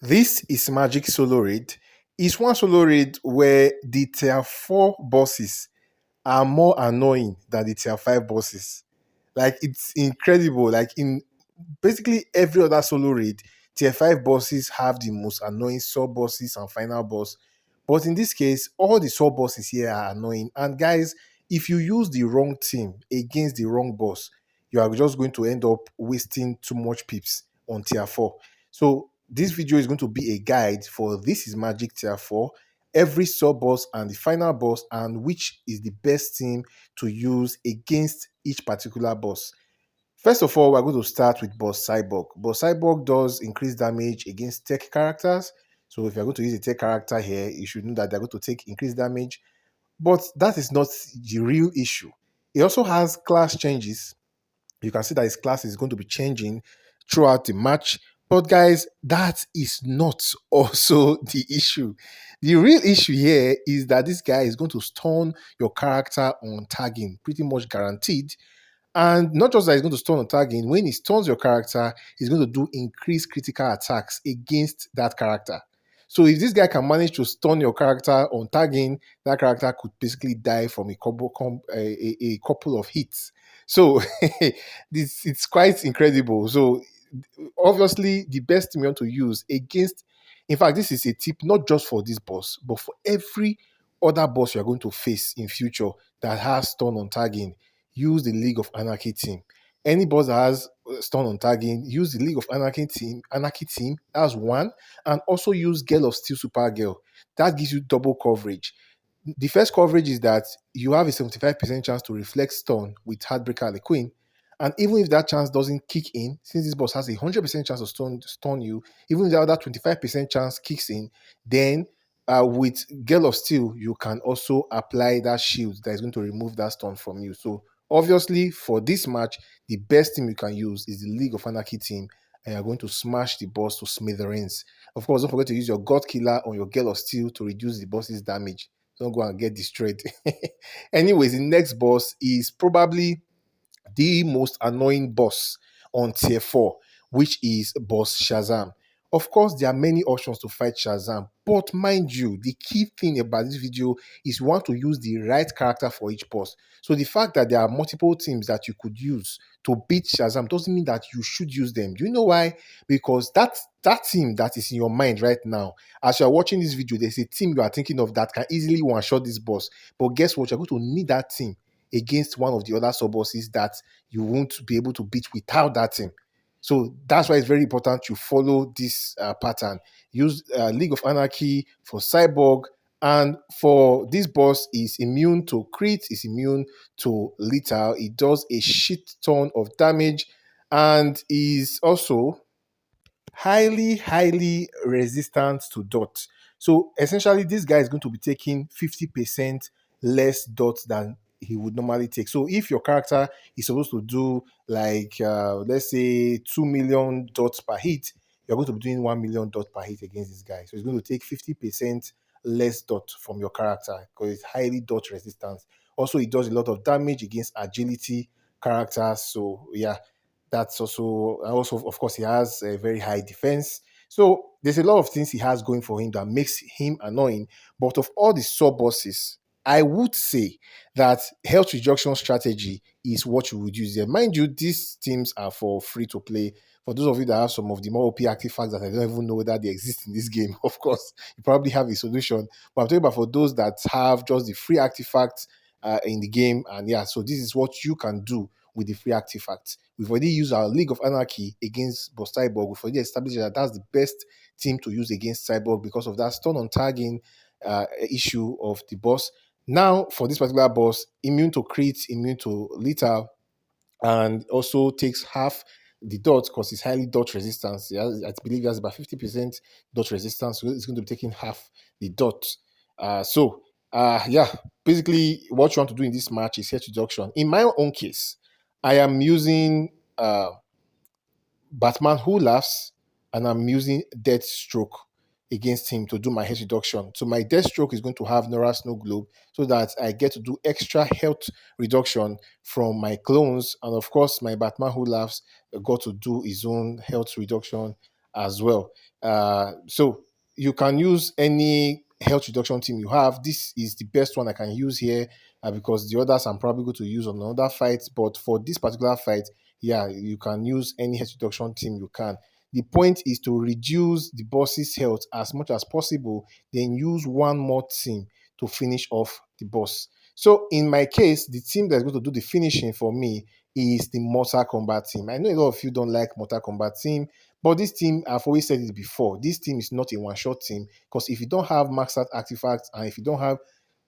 This is Magic Solo Raid. It's one solo raid where the tier 4 bosses are more annoying than the tier 5 bosses. Like it's incredible. Like in basically every other solo raid, tier 5 bosses have the most annoying sub bosses and final boss. But in this case, all the sub bosses here are annoying. And guys, if you use the wrong team against the wrong boss, you are just going to end up wasting too much pips on tier 4. So this video is going to be a guide for This is Magic tier 4, every sub boss and the final boss, and which is the best team to use against each particular boss. First of all, we're going to start with Boss Cyborg. Boss Cyborg does increase damage against tech characters. So if you're going to use a tech character here, you should know that they're going to take increased damage. But that is not the real issue. It also has class changes. You can see that his class is going to be changing throughout the match. But guys, that is not also the issue. The real issue here is that this guy is going to stun your character on tagging, pretty much guaranteed. And not just that he's going to stun on tagging, when he stuns your character, he's going to do increased critical attacks against that character. So if this guy can manage to stun your character on tagging, that character could basically die from a couple of hits. So this it's quite incredible. So obviously the best team you want to use against, in fact, this is a tip not just for this boss, but for every other boss you're going to face in future that has stun on tagging. Use the League of Anarchy team. Any boss that has stun on tagging, use the League of Anarchy team. That's one. And also use Girl of Steel Supergirl. That gives you double coverage. The first coverage is that you have a 75% chance to reflect stun with Heartbreaker the Queen. And even if that chance doesn't kick in, since this boss has a 100% chance to stun you, even if the other 25% chance kicks in, then with Girl of Steel, you can also apply that shield that is going to remove that stun from you. So obviously, for this match, the best team you can use is the League of Anarchy team, and you're going to smash the boss to smithereens. Of course, don't forget to use your God Killer on your Girl of Steel to reduce the boss's damage. Don't go and get destroyed. Anyways, the next boss is probably the most annoying boss on tier 4, which is boss Shazam. Of course, there are many options to fight Shazam, but mind you, the key thing about this video is you want to use the right character for each boss. So the fact that there are multiple teams that you could use to beat Shazam doesn't mean that you should use them. Do you know why? Because that team that is in your mind right now, as you're watching this video, there's a team you are thinking of that can easily one-shot this boss. But guess what? You're going to need that team against one of the other sub bosses that you won't be able to beat without that team. So that's why it's very important you follow this pattern. Use League of Anarchy for Cyborg, and for this boss is immune to crit, is immune to lethal. It does a shit ton of damage, and is also highly resistant to dot. So essentially, this guy is going to be taking 50% less dot than he would normally take. So if your character is supposed to do like let's say 2 million dots per hit, you're going to be doing 1 million dot per hit against this guy. So it's going to take 50% less dot from your character because it's highly dot resistant. Also, it does a lot of damage against agility characters. So yeah, that's also of course he has a very high defense. So there's a lot of things he has going for him that makes him annoying. But of all the sub bosses, I would say that health reduction strategy is what you would use there. Mind you, these teams are for free to play. For those of you that have some of the more OP artifacts that I don't even know whether they exist in this game, of course, you probably have a solution. But I'm talking about for those that have just the free artifacts in the game. And yeah, so this is what you can do with the free artifacts. We've already used our League of Anarchy against Boss Cyborg. We've already established that that's the best team to use against Cyborg because of that stun on tagging issue of the boss. Now, for this particular boss, immune to crit, immune to lethal, and also takes half the dot because it's highly dot resistance. I believe it has about 50% dot resistance, so it's going to be taking half the dot. Yeah, basically what you want to do in this match is head reduction. In my own case, I am using Batman Who Laughs, and I'm using Deathstroke against him to do my health reduction. So my Deathstroke is going to have Nora Snow Globe so that I get to do extra health reduction from my clones. And of course, my Batman Who Laughs got to do his own health reduction as well. So you can use any health reduction team you have. This is the best one I can use here, because the others I'm probably going to use on another fight. But for this particular fight, yeah, you can use any health reduction team you can. The point is to reduce the boss's health as much as possible, then use one more team to finish off the boss. So in my case, the team that's going to do the finishing for me is the Mortal Kombat team. I know a lot of you don't like Mortal Kombat team, but this team, I've always said it before, this team is not a one-shot team, because if you don't have maxed out artifacts, and if you don't have,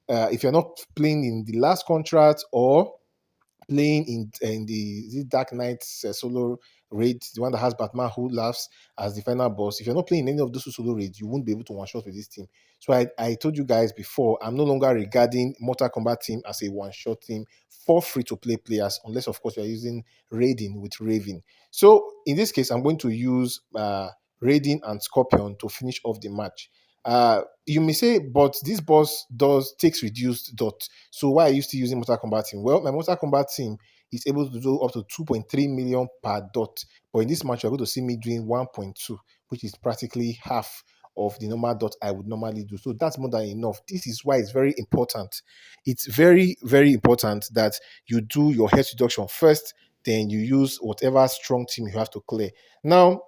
if you're not playing in the last contract, or playing in the Dark Knight solo raid, the one that has Batman who laughs as the final boss. If you're not playing any of those solo raids, you won't be able to one shot with this team. So I told you guys before, I'm no longer regarding Mortal Kombat team as a one shot team for free to play players, unless of course you're using raiding with Raven. So in this case, I'm going to use raiding and Scorpion to finish off the match. You may say, but this boss does takes reduced dot. So why are you still using Mortal Kombat team? Well, my Mortal Kombat team is able to do up to 2.3 million per dot. But in this match, you're going to see me doing 1.2, which is practically half of the normal dot I would normally do. So that's more than enough. This is why it's very important. It's very, very important that you do your health reduction first, then you use whatever strong team you have to clear. Now,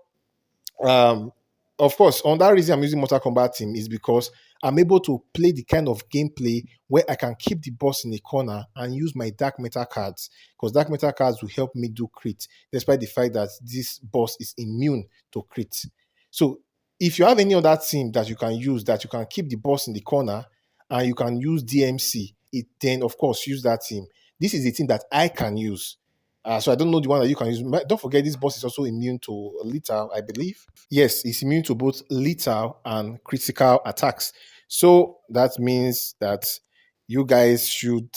um, of course, on that reason I'm using Mortal Kombat team is because I'm able to play the kind of gameplay where I can keep the boss in a corner and use my dark metal cards, because dark metal cards will help me do crit, despite the fact that this boss is immune to crit. So if you have any other team that you can use, that you can keep the boss in the corner and you can use DMC, then of course use that team. This is the team that I can use. So I don't know the one that you can use. Don't forget, this boss is also immune to lethal, I believe. Yes, it's immune to both lethal and critical attacks. So that means that you guys should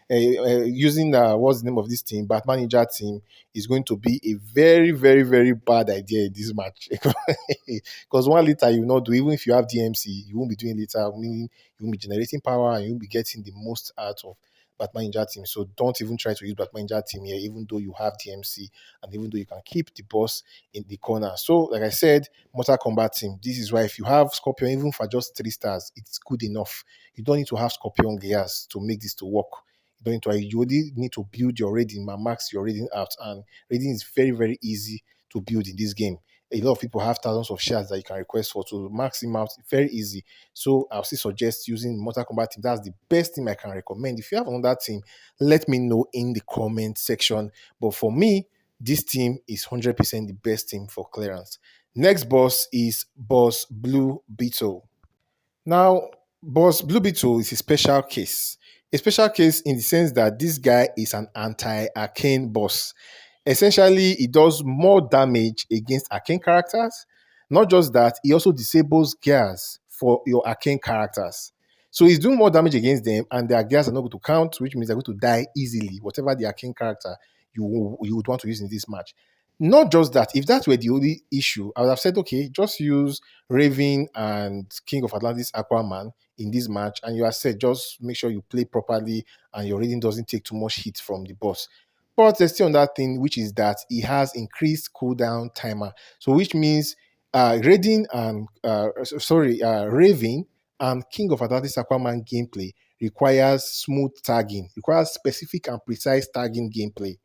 using what's the name of this team, Batman Ninja team, is going to be a very, very, very bad idea in this match. Because one liter you will not do, even if you have DMC, you won't be doing liter, meaning you won't be generating power and you won't be getting the most out of Batman Ninja team. So don't even try to use Batman Ninja team here, even though you have DMC and even though you can keep the boss in the corner. So, like I said, Mortal Kombat team. This is why if you have Scorpion, even for just 3 stars, it's good enough. You don't need to have Scorpion gears to make this to work. You don't need to. You only need to build your rating, max your rating out, and rating is very, very easy to build in this game. A lot of people have thousands of shares that you can request for to max them out. Very easy. So I'll still suggest using Mortal Kombat team. That's the best team I can recommend. If you have another team, let me know in the comment section. But for me, this team is 100% the best team for clearance. Next boss is Boss Blue Beetle. Now, Boss Blue Beetle is a special case. A special case in the sense that this guy is an anti-arcane boss. Essentially, he does more damage against arcane characters. Not just that, he also disables gears for your arcane characters. So he's doing more damage against them, and their gears are not going to count, which means they're going to die easily, whatever the arcane character you would want to use in this match. Not just that, if that were the only issue, I would have said, okay, just use Raven and King of Atlantis Aquaman in this match, and you are said, just make sure you play properly and your rating doesn't take too much hit from the boss. But there's still another thing, which is that he has increased cooldown timer. So which means Raiden and Raven and King of Atlantis Aquaman gameplay requires smooth tagging, requires specific and precise tagging gameplay.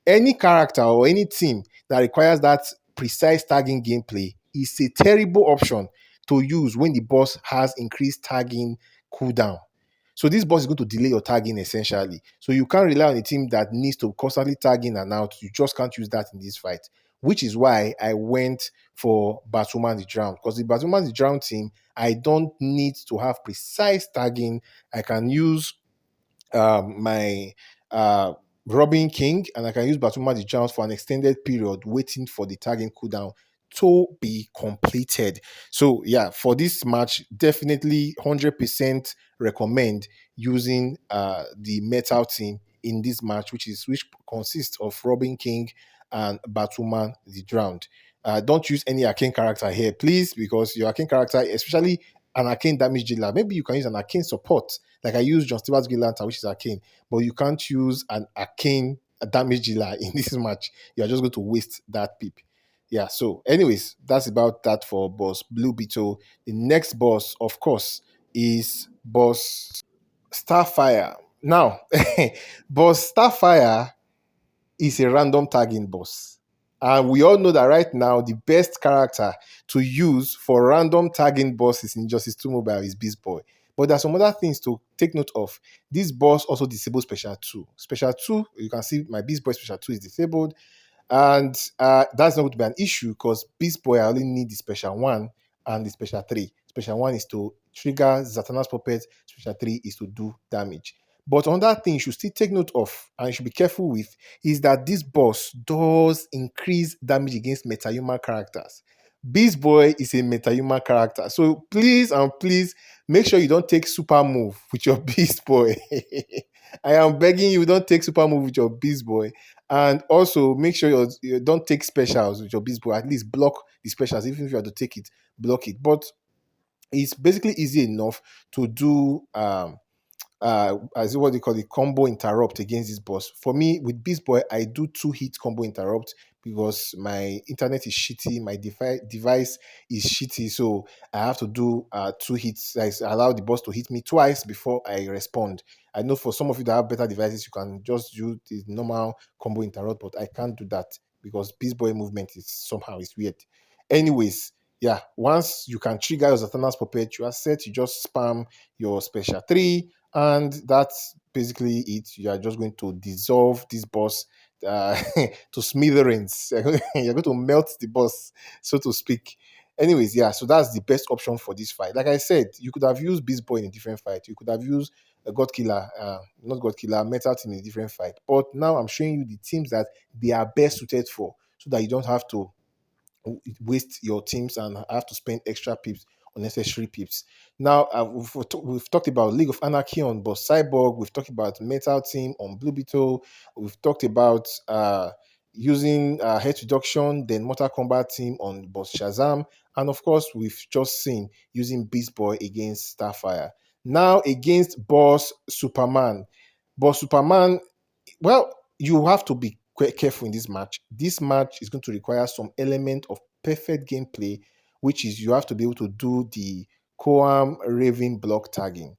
Any character or any team that requires that precise tagging gameplay is a terrible option to use when the boss has increased tagging cooldown. So this boss is going to delay your tagging essentially. So you can't rely on a team that needs to constantly tag in and out. You just can't use that in this fight, which is why I went for Batwoman the Drowned. Because the Batwoman the Drowned team, I don't need to have precise tagging. I can use my Robin King, and I can use Batuma the Jounce for an extended period, waiting for the tagging cooldown to be completed. So yeah, for this match, definitely 100% recommend using the metal team in this match, which consists of Robin King and Batwoman the Drowned. Don't use any arcane character here, please, because your arcane character, especially an arcane damage dealer, maybe you can use an arcane support. Like I use John Stewart's Green Lantern, which is arcane, but you can't use an arcane damage dealer in this match. You're just going to waste that pip. Yeah, so anyways, that's about that for boss Blue Beetle. The next boss, of course, is boss Starfire. Now, boss Starfire is a random tagging boss. And we all know that right now, the best character to use for random tagging bosses in Justice 2 Mobile is Beast Boy. But there are some other things to take note of. This boss also disables Special 2. Special 2, you can see my Beast Boy Special 2 is disabled. And that's not going to be an issue because Beast Boy, I only need the special one and the special three. Special one is to trigger Zatanna's puppet, special three is to do damage. But another thing you should still take note of and you should be careful with is that this boss does increase damage against metahuman characters. Beast Boy is a metahuman character. So please and please make sure you don't take super move with your Beast Boy. I am begging you, don't take super move with your Beast Boy. And also make sure you don't take specials with your Beast Boy. At least block the specials. Even if you have to take it, block it. But it's basically easy enough to do as what they call the combo interrupt against this boss. For me, with Beast Boy, I do two hit combo interrupt because my internet is shitty, my device is shitty, so I have to do two hits. I allow the boss to hit me twice before I respond. I know for some of you that have better devices, you can just do the normal combo interrupt, but I can't do that because Beast Boy movement is somehow it's weird. Anyways, yeah, once you can trigger your Zatanna's puppet, you are set. You just spam your special three, and that's basically it. You are just going to dissolve this boss to smithereens. You're going to melt the boss, so to speak. Anyways, yeah, so that's the best option for this fight. Like I said, you could have used Beast Boy in a different fight. You could have used a God Killer, not God Killer, Metal Team in a different fight. But now I'm showing you the teams that they are best suited for, so that you don't have to waste your teams and have to spend extra pips, unnecessary pips. Now, we've talked about League of Anarchy on Boss Cyborg. We've talked about Metal Team on Blue Beetle. We've talked about using head reduction, then Mortal Kombat Team on Boss Shazam. And of course, we've just seen using Beast Boy against Starfire. Now, against Boss Superman. Boss Superman, well, you have to be careful in this match. This match is going to require some element of perfect gameplay, which is you have to be able to do the Coam Raven block tagging.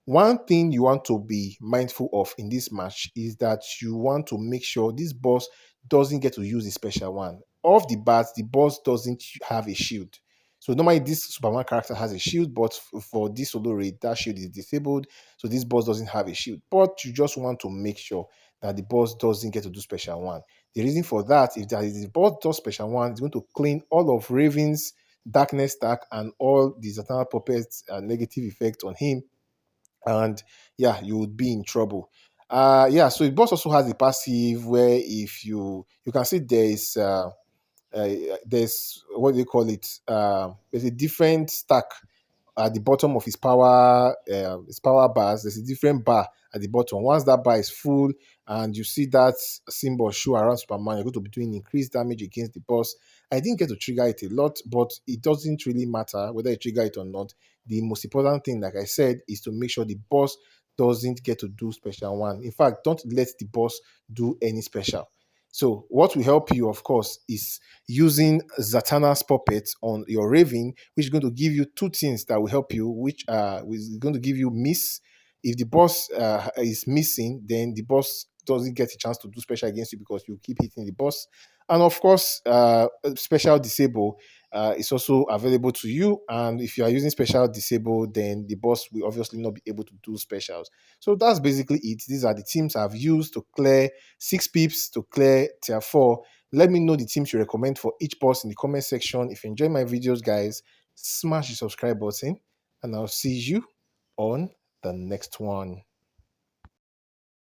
One thing you want to be mindful of in this match is that you want to make sure this boss doesn't get to use the special one. Off the bat, the boss doesn't have a shield. So normally this Superman character has a shield, but for this solo raid, that shield is disabled. So this boss doesn't have a shield. But you just want to make sure that the boss doesn't get to do special one. The reason for that, if that is the boss does special one, it's going to clean all of Raven's darkness stack and all the Zatanna puppets negative effect on him, and yeah, you would be in trouble. Yeah, so the boss also has a passive where if you can see uh, there's what do you call it? There's a different stack at the bottom of his power bars. There's a different bar at the bottom. Once that bar is full and you see that symbol show around Superman, you're going to be doing increased damage against the boss. I didn't get to trigger it a lot, but it doesn't really matter whether you trigger it or not. The most important thing, like I said, is to make sure the boss doesn't get to do special one. In fact, don't let the boss do any special. So what will help you, of course, is using Zatanna's puppet on your Raven, which is going to give you two things that will help you, which is going to give you miss. If the boss is missing, then the boss doesn't get a chance to do special against you because you keep hitting the boss. And of course, special disable is also available to you. And if you are using special disable, then the boss will obviously not be able to do specials. So that's basically it. These are the teams I've used to clear 6 pips to clear tier 4. Let me know the teams you recommend for each boss in the comment section. If you enjoy my videos, guys, smash the subscribe button, and I'll see you on the next one.